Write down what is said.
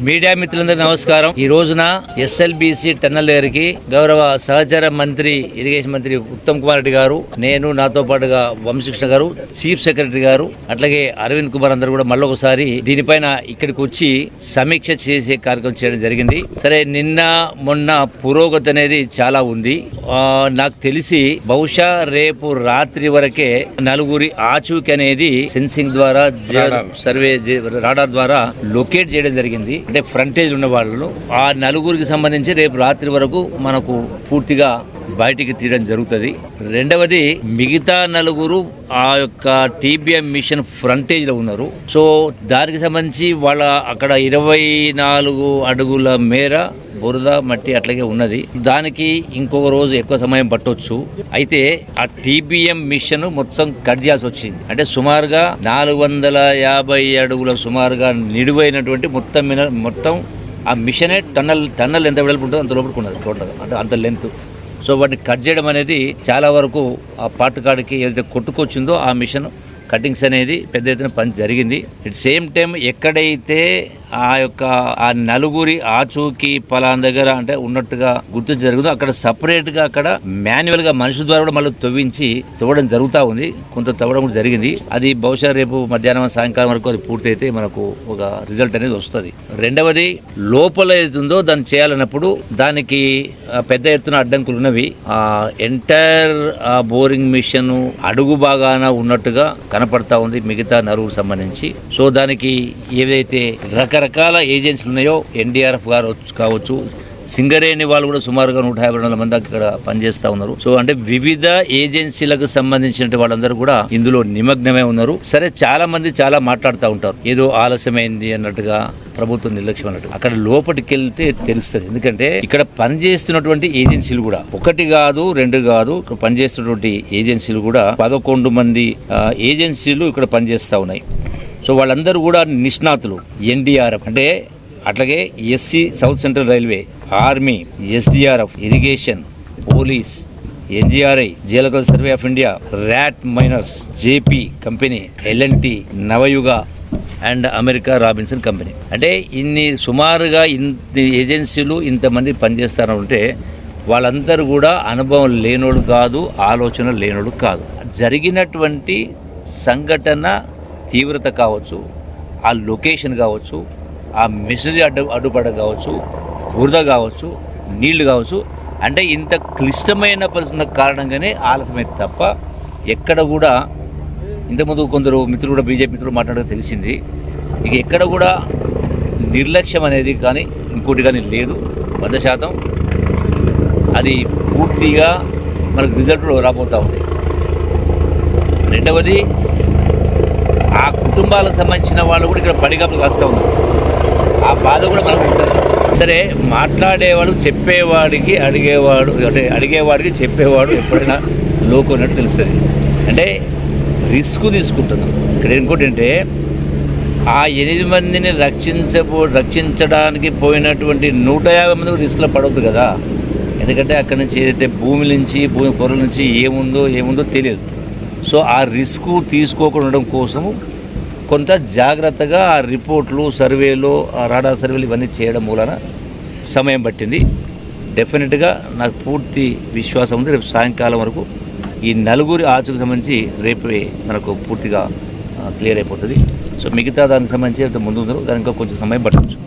Media మిత్రులందరికీ నమస్కారం. ఈ రోజున ఎస్ఎల్బిసి టన్నల్ దగ్గరికి గౌరవ సహచర మంత్రి ఇరిగేషన్ మంత్రి ఉత్తమ్ కుమార్ రెడ్డి గారు, నేను, నాతో పాటుగా వంశకృష్ణ గారు, చీఫ్ సెక్రటరీ గారు, అట్లాగే అరవింద్ కుమార్ అందరూ కూడా మళ్ళీ ఒకసారి దీనిపైన ఇక్కడికి వచ్చి సమీక్ష చేసే కార్యక్రమం చేయడం జరిగింది. సరే, నిన్న మొన్న పురోగతి అనేది చాలా ఉంది. నాకు తెలిసి బహుశా రేపు రాత్రి వరకే నలుగురి ఆచూకీ అనేది సెన్సింగ్ ద్వారా సర్వే రాడార్ ద్వారా లొకేట్ చేయడం జరిగింది. అంటే ఫ్రంటేజ్ ఉన్న వాళ్ళు ఆ నలుగురికి సంబంధించి రేపు రాత్రి వరకు మనకు పూర్తిగా బయటికి తీయడం జరుగుతుంది. రెండవది, మిగతా నలుగురు ఆ యొక్క టీబీఎం మిషన్ ఫ్రంటేజ్ లో ఉన్నారు. సో దానికి సంబంధించి వాళ్ళ అక్కడ 24 అడుగుల మేర బురద మట్టి అట్లాగే ఉన్నది. దానికి ఇంకొక రోజు ఎక్కువ సమయం పట్టొచ్చు. అయితే ఆ టీబీఎం మిషన్ మొత్తం కట్ చేయాల్సి వచ్చింది. అంటే సుమారుగా 450 అడుగుల సుమారుగా నిడివైనటువంటి మొత్తం ఆ మిషనే టన్నల్ ఎంత వెడల్పు ఉంటుందో అంత లోపలికి ఉన్నది టోటల్గా, అంటే అంత లెంత్. సో వాటిని కట్ చేయడం అనేది చాలా వరకు ఆ పార్ట్ కాడికి ఏదైతే కొట్టుకొచ్చిందో ఆ మిషన్ కటింగ్స్ అనేది పెద్ద ఎత్తున పని జరిగింది. అట్ సేమ్ టైం ఎక్కడైతే ఆ నలుగురి ఆచూకీ పలానా దగ్గర అంటే ఉన్నట్టుగా గుర్తు జరుగుతుందో అక్కడ సపరేట్ గా అక్కడ మాన్యువల్ గా మనుషుల ద్వారా కూడా మళ్ళీ తవ్వడం జరుగుతూ ఉంది. కొంత తవ్వడం కూడా జరిగింది. అది బహుశా రేపు మధ్యాహ్నం సాయంకాలం వరకు అది పూర్తయితే మనకు ఒక రిజల్ట్ అనేది వస్తుంది. రెండవది, లోపల ఏదుందో దాన్ని చేయాలన్నప్పుడు దానికి పెద్ద ఎత్తున అడ్డంకులు ఉన్నవి. ఆ ఎంటైర్ బోరింగ్ మిషన్ అడుగు బాగాన ఉన్నట్టుగా కనపడతా ఉంది మిగతా నలుగురు సంబంధించి. సో దానికి ఏవైతే రకరకాల ఏజెన్సీలు ఉన్నాయో, ఎన్డీఆర్ఎఫ్ గారు కావచ్చు, సింగరేణి వాళ్ళు కూడా సుమారుగా 152 మంది అక్కడ పనిచేస్తా ఉన్నారు. సో అంటే వివిధ ఏజెన్సీలకు సంబంధించిన వాళ్ళందరూ కూడా ఇందులో నిమగ్నమై ఉన్నారు. సరే, చాలా మంది చాలా మాట్లాడుతూ ఉంటారు, ఏదో ఆలస్యమైంది అన్నట్టుగా, ప్రభుత్వం నిర్లక్ష్యం అన్నట్టు. అక్కడ లోపలికి వెళ్తే తెలుస్తుంది. ఎందుకంటే ఇక్కడ పనిచేస్తున్నటువంటి ఏజెన్సీలు కూడా 1 కాదు 2 కాదు, పనిచేస్తున్నటువంటి ఏజెన్సీలు కూడా 11 మంది ఏజెన్సీలు ఇక్కడ పనిచేస్తా ఉన్నాయి. సో వాళ్ళందరూ కూడా నిష్ణాతులు. ఎన్డీఆర్ఎఫ్ అంటే అట్లాగే SC south central railway, army, SDRF, irrigation, police, NGRI, geological survey of India, rat miners, JP company, LNT, Navayuga and America Robinson company. అంటే సుమారుగా ఏజెన్సీలు ఇంతమంది పనిచేస్తారంటే వాళ్ళందరూ కూడా అనుభవం లేనోడు కాదు, ఆలోచన లేనోడు కాదు. జరిగినటువంటి సంఘటన తీవ్రత కావచ్చు, ఆ లొకేషన్ కావచ్చు, ఆ మిషనరీ అడ్డుపడ కావచ్చు, బురద కావచ్చు, నీళ్లు కావచ్చు, అంటే ఇంత క్లిష్టమైన పరిస్థితుల కారణంగానే ఆలస్యమైంది తప్ప ఎక్కడ కూడా ఇంతకుముందు కొందరు మిత్రులు కూడా బీజేపీ మిత్రులు మాట్లాడక తెలిసింది. ఇక ఎక్కడ కూడా నిర్లక్ష్యం అనేది కానీ ఇంకోటి కానీ లేదు. 100% అది పూర్తిగా మనకు రిజల్ట్ రాబోతూ ఉంది. రెండవది, ఆ కుటుంబాలకు సంబంధించిన వాళ్ళు కూడా ఇక్కడ పడిగాపులు కాస్తూ ఉన్నారు. ఆ బాధ కూడా మనకు ఉంటుంది. సరే, మాట్లాడేవాడు చెప్పేవాడికి అడిగేవాడికి చెప్పేవాడు ఎప్పుడైనా లోకు ఉన్నట్టు తెలుస్తుంది. అంటే రిస్క్ తీసుకుంటున్నాం. ఇక్కడ ఇంకోటి అంటే ఆ 8 మందిని రక్షించడానికి పోయినటువంటి 150 మంది రిస్క్లో పడవద్దు కదా. ఎందుకంటే అక్కడి నుంచి ఏదైతే భూమి పొరల నుంచి ఏముందో తెలియదు. సో ఆ రిస్క్ తీసుకోకుండా ఉండడం కోసము కొంత జాగ్రత్తగా ఆ రిపోర్ట్లు, సర్వేలు, ఆ రాడార్ సర్వేలు ఇవన్నీ చేయడం మూలన సమయం పట్టింది. డెఫినెట్గా నాకు పూర్తి విశ్వాసం ఉంది రేపు సాయంకాలం వరకు ఈ నలుగురి ఆచూకు సంబంధించి రేపే మనకు పూర్తిగా క్లియర్ అయిపోతుంది. సో మిగతా దానికి సంబంధించి ముందు దానికి కొంచెం సమయం పట్టవచ్చు.